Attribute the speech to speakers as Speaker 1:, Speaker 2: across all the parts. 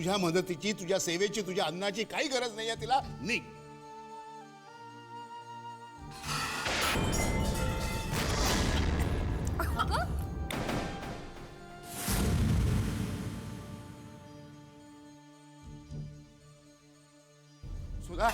Speaker 1: तुझ्या मदतीची, तुझ्या सेवेची, तुझ्या अन्नाची काही गरज नाहीये तिला. निघ. सुधा,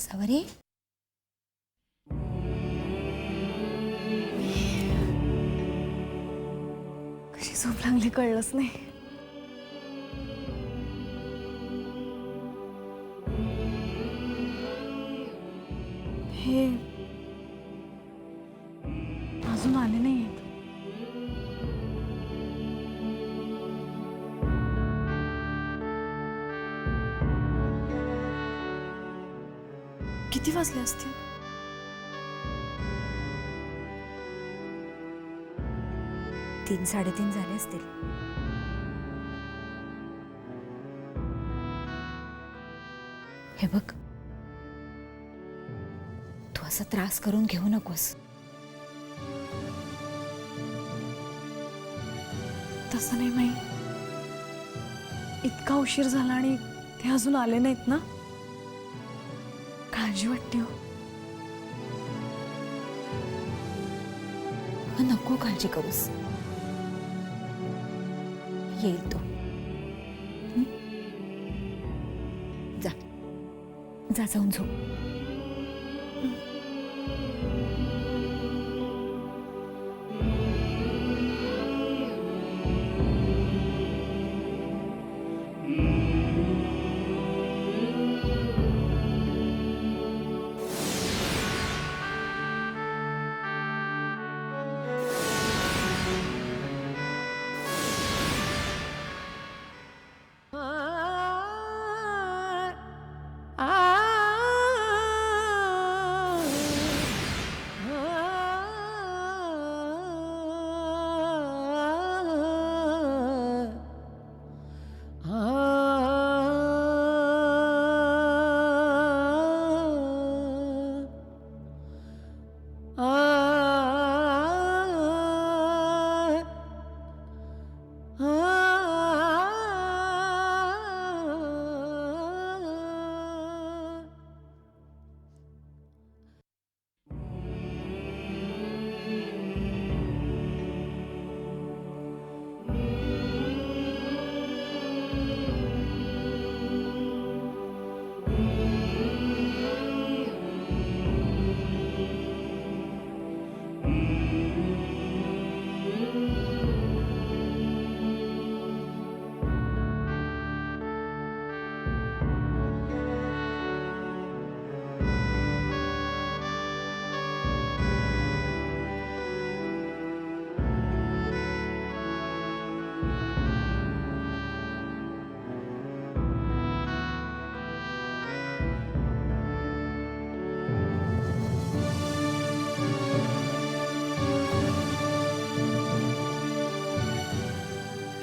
Speaker 2: सावरी, कशी झोप लागली कळलंच नाही. हे अजून आले नाही आहेत. किती वाजले असतील?
Speaker 3: 3-3:30 झाले असतील. हे बघ, तू असा त्रास करून घेऊ नकोस.
Speaker 2: तसं नाही माई, इतका उशीर झाला आणि ते अजून आले नाहीत ना. काळजी वाटते हो.
Speaker 3: नको काळजी करूस, येईल तो. जा जा, जाऊन झोप.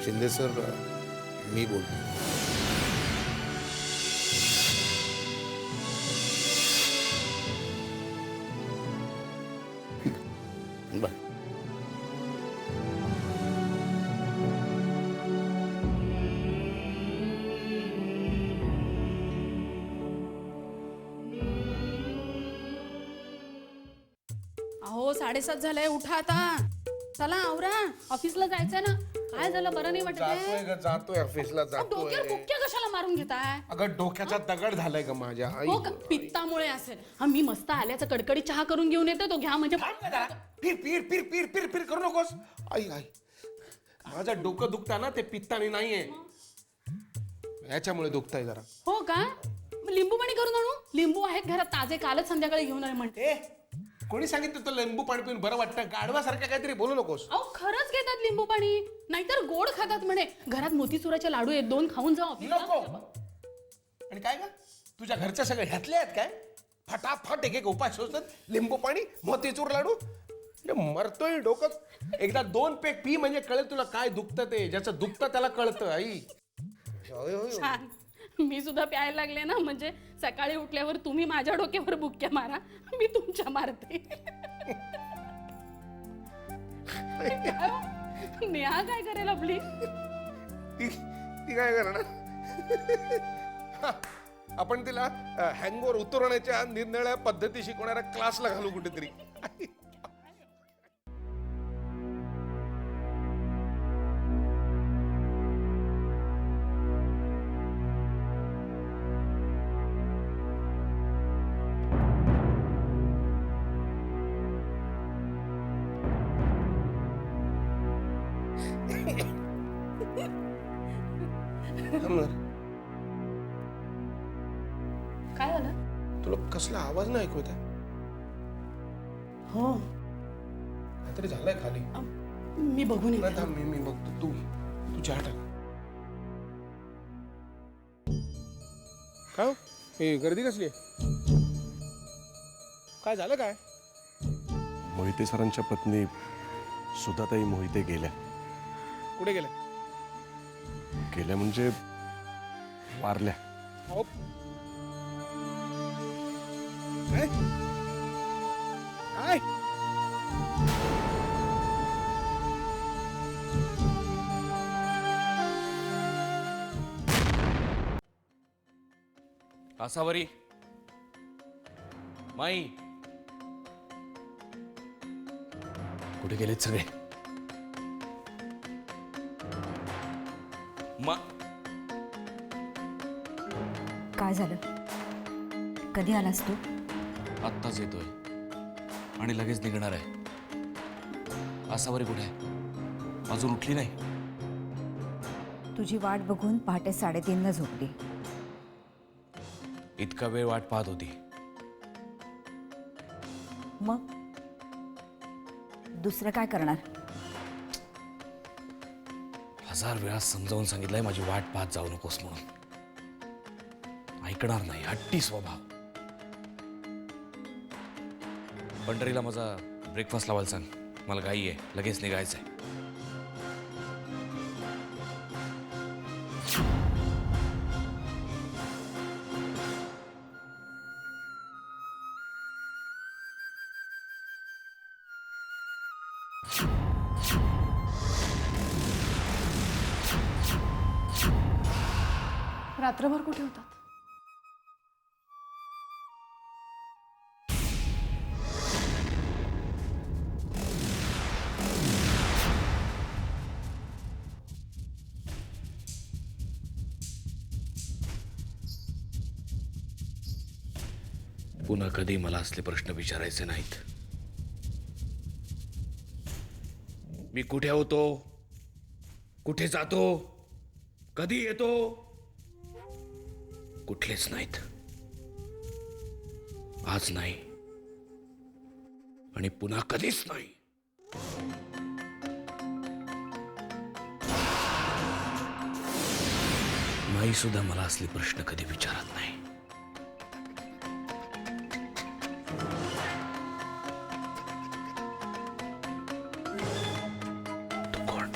Speaker 1: शिंदे सर, मी बोलतो. बर.
Speaker 4: अहो 7:30 झालंय, उठा आता. चला आवरा, ऑफिसला जायचंय ना. काय झालं, बरं नाही वाटत आहे?
Speaker 1: जातोय ऑफिसला
Speaker 4: डोक्यावर बुक्क्या कशाला मारून घेताय?
Speaker 1: अगं डोक्याचा दगड झालाय का माझ्या आई.
Speaker 4: हो का, पित्तामुळे असेल. हा, मी मस्त आल्याचा कडकडी चहा करून घेऊन येते, तो घ्या म्हणजे.
Speaker 1: फिर फिर फिर फिर फिर फिर करू नकोस. आई आई माझं डोकं दुखतं ना, ते पित्ताने नाहीये, याच्यामुळे दुखतंय जरा.
Speaker 4: हो का, मग लिंबू पाणी करून आणू? लिंबू आहेत घरात ताजे, कालच संध्याकाळी घेऊन आले म्हणते.
Speaker 1: कोणी सांगितलं तुला लिंबू पाणी पिऊन बरं वाटतं? गाढवासारखं काहीतरी बोलू नकोस.
Speaker 4: अहो खरंच घेतात लिंबू पाणी, नाहीतर गोड खातात म्हणे. घरात मोतीचुराचे लाडू आहेत, 2 खाऊन जाऊ
Speaker 1: नको. आणि काय ग, तुझ्या घरच्या सगळे ह्यातले आहेत काय? फटाफट एक एक उपाय सुचतात. लिंबू पाणी, मोतीचूर लाडू, मरतोय डोकं. एकदा 2 पेक पी म्हणजे कळेल तुला काय दुखतं ते. ज्याचं दुखतं त्याला कळतं आई.
Speaker 4: छान, मी सुद्धा प्यायला लागले ना, म्हणजे सकाळी उठल्यावर तुम्ही माझ्या डोक्यावर बुक्क्या मारा, मी तुमच्या मारते. नेहा काय करेल आपली?
Speaker 1: ती काय करणार? आपण तिला हँगओव्हर उतरवण्याच्या निरनिराळ्या पद्धती शिकवणाऱ्या क्लासला घालू कुठेतरी.
Speaker 4: काय झालं?
Speaker 1: तुला कसला आवाज नाही ऐकू येत?
Speaker 4: हो,
Speaker 1: काहीतरी झालंय खाली.
Speaker 4: मी बघून येते.
Speaker 1: नाही थांब, मी बघतो. तू चहा टाक. काय हे गर्दी कसली आहे? काय झालं काय?
Speaker 5: मोहिते सरांच्या पत्नी सुधाताई मोहिते गेल्या.
Speaker 1: कुठे गेले?
Speaker 5: गेल्या म्हणजे वारल्या.
Speaker 1: अहो, काय काय?
Speaker 6: कासावरी, माई, कुठे गेलेत सगळे?
Speaker 3: काय झालं? कधी आलास तू?
Speaker 6: आत्ताच येतोय आणि लगेच निघणार आहे. कासावरी कुठे आहे? अजून उठली नाही.
Speaker 3: तुझी वाट बघून पहाटे 3:30ला झोपली.
Speaker 6: इतका वेळ वाट पाहत होती.
Speaker 3: मग दुसरं काय करणार?
Speaker 6: 1000 वेळा समजावून सांगितलंय माझी वाट पाहत जाऊ नकोस म्हणून. ऐकणार नाही, हट्टी स्वभाव. पंढरीला माझा ब्रेकफास्ट लावायला सांग. मला घाई आहे, लगेच निघायचंय.
Speaker 2: रात्रभर कुठे होतात?
Speaker 6: पुन्हा कधी मला असले प्रश्न विचारायचे नाहीत. मी कुठे होतो, कुठे जातो, कधी येतो, कुठलेच नाहीत. आज नाही आणि पुन्हा कधीच नाही. माई सुद्धा मला असले प्रश्न कधी विचारत नाही. तू कोण?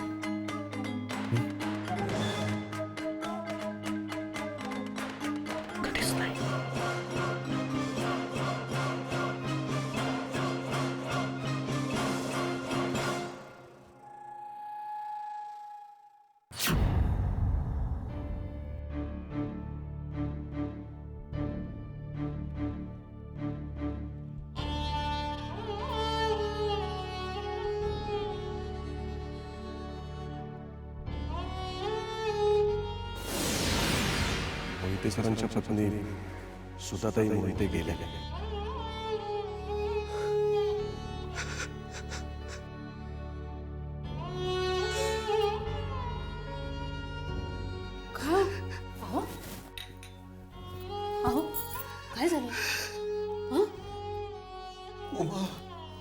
Speaker 5: मोहिते सरांच्या पत्नी सुधाताई मोहिते गेल्या.
Speaker 4: का अहो अहो काय झालं हं?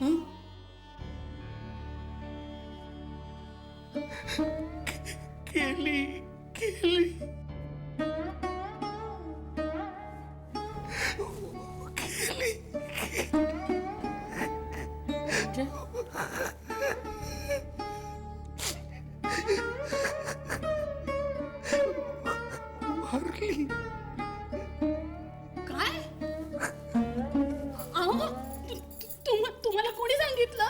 Speaker 4: हं?
Speaker 1: केली केली
Speaker 4: काय अहो तुम्हाला कोणी सांगितलं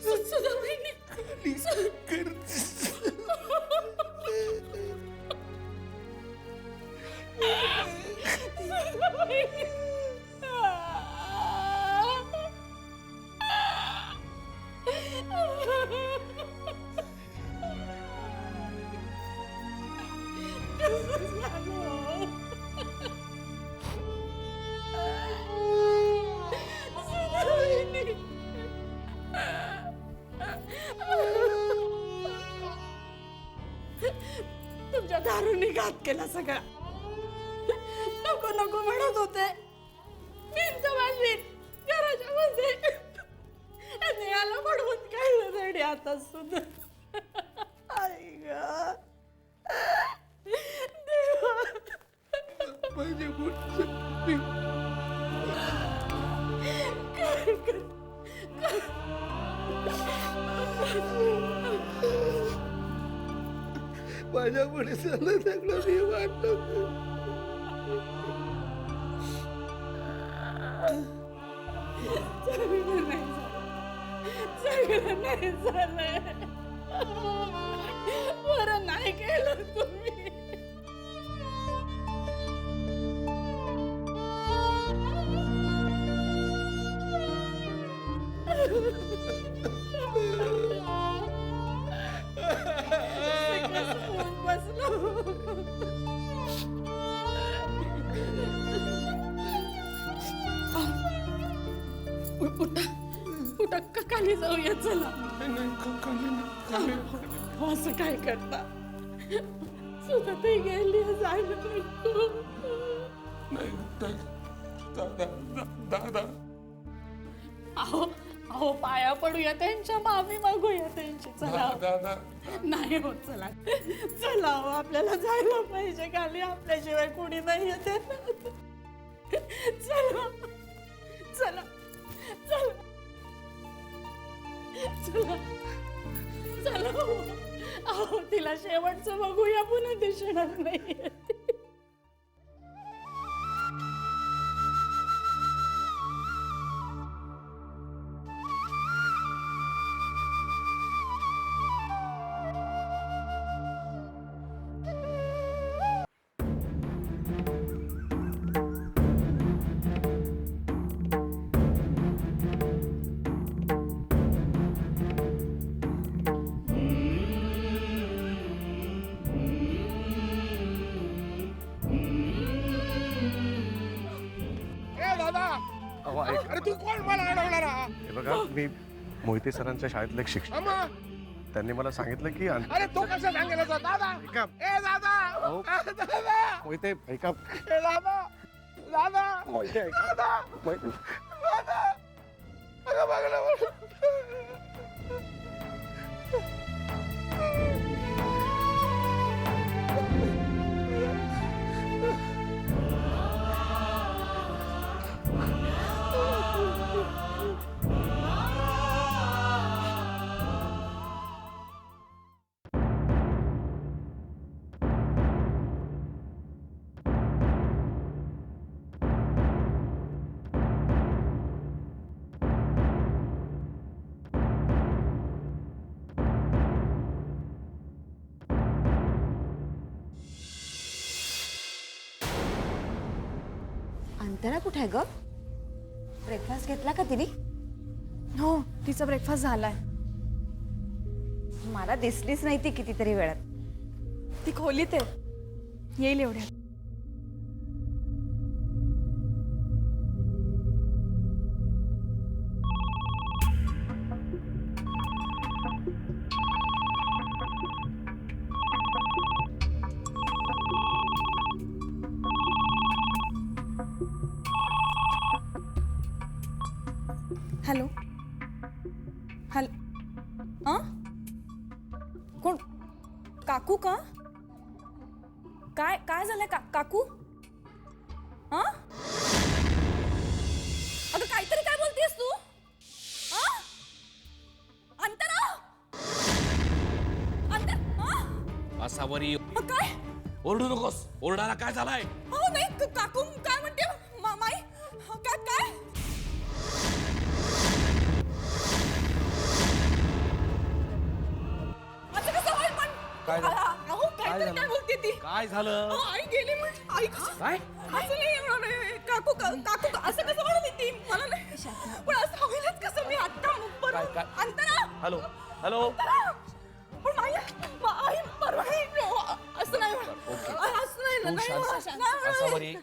Speaker 4: सुधा वहिनी सुधा वहिनी. कसं झालं? सुधा वहिनी. तुमच्या दारूने घात केला सगळा. नको नको म्हणत होते भिंत बांधली घराच्या मध्ये आणि याला पडवून काढलं धडे आता सुद्धा. आई ग देवा.
Speaker 1: माझे माझ्यापुढे झालं सगळं मी वाटलं.
Speaker 4: सगळं नाही झालं. बरं नाही केलं तुम्ही. उठा खाली जाऊया चला. असं काय करता सुद्धा ते गेली जायला नको.
Speaker 1: दादा
Speaker 4: अहो अहो पाया पडूया त्यांच्या माफी मागूया त्यांची. चला
Speaker 1: दादा
Speaker 4: नाही होत. चला चला हो, आपल्याला जायला पाहिजे खाली. आपल्याशिवाय कोणी नाही येते. चला चला चला चला चला हो. अहो तिला शेवटचं बघूया पुन्हा दिसणार नाही.
Speaker 1: अरे तू कोण मला अडवणार?
Speaker 5: हे बघा, मी मोहिते सरांच्या शाळेतला एक शिक्षक. त्यांनी मला सांगितलं की
Speaker 1: अरे तो कसं सांगेल दादा? ए दादा
Speaker 5: अहो.
Speaker 1: दादा
Speaker 5: मोहिते ऐका.
Speaker 1: ए दादा दादा
Speaker 5: मोहिते ऐका.
Speaker 1: दादा
Speaker 5: मोहिते.
Speaker 1: दादा अगं बघ
Speaker 3: अंतरा कुठे आहे ग? ब्रेकफास्ट घेतला का तिने?
Speaker 2: हो, तिचा ब्रेकफास्ट झालाय.
Speaker 3: मला दिसलीच नाही ती कितीतरी वेळात.
Speaker 2: ती खोलीत आहे, येईल एवढ्यात. हॅलो हॅलो हां कोण काकू का काय काय झालंय काकू हां अगं काहीतरी काय बोलतेस तू हां अंतरा
Speaker 6: आसावरी
Speaker 2: काय
Speaker 6: ओरडू नकोस. ओरडायला काय झालाय?
Speaker 2: हो नाही काकू काय म्हणते माई काय काय असं कसं होईल पण
Speaker 6: काय झालं?
Speaker 2: अहो काहीतरी काय बोलते ती
Speaker 6: काय झालं?
Speaker 2: अहो, आई गेली म्हण आई
Speaker 6: काय?
Speaker 2: असं नाही म्हणाले. काकू असं कसं म्हणाली ती मला नाही पण असं होईलच कसं मी आता
Speaker 6: काय?
Speaker 2: अंतरा
Speaker 6: हॅलो हॅलो.
Speaker 2: पण आई परवा असं नाही असं नाही
Speaker 6: तू
Speaker 2: नाही
Speaker 6: शांत. आसावरी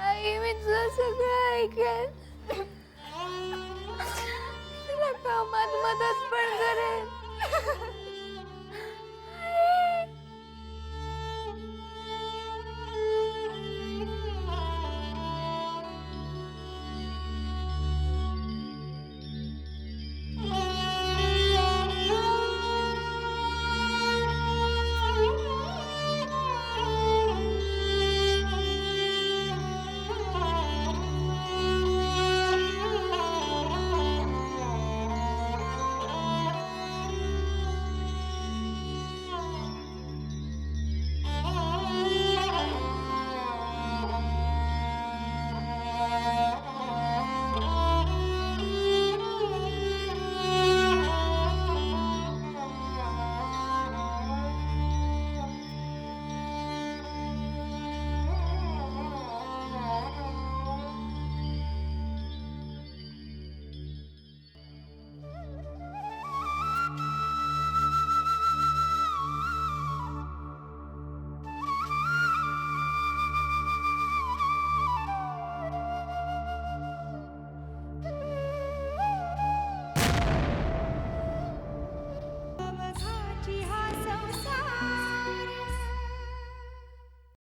Speaker 7: आई मी तुझं सगळं ऐकेन तुला कामात मदत पण करेन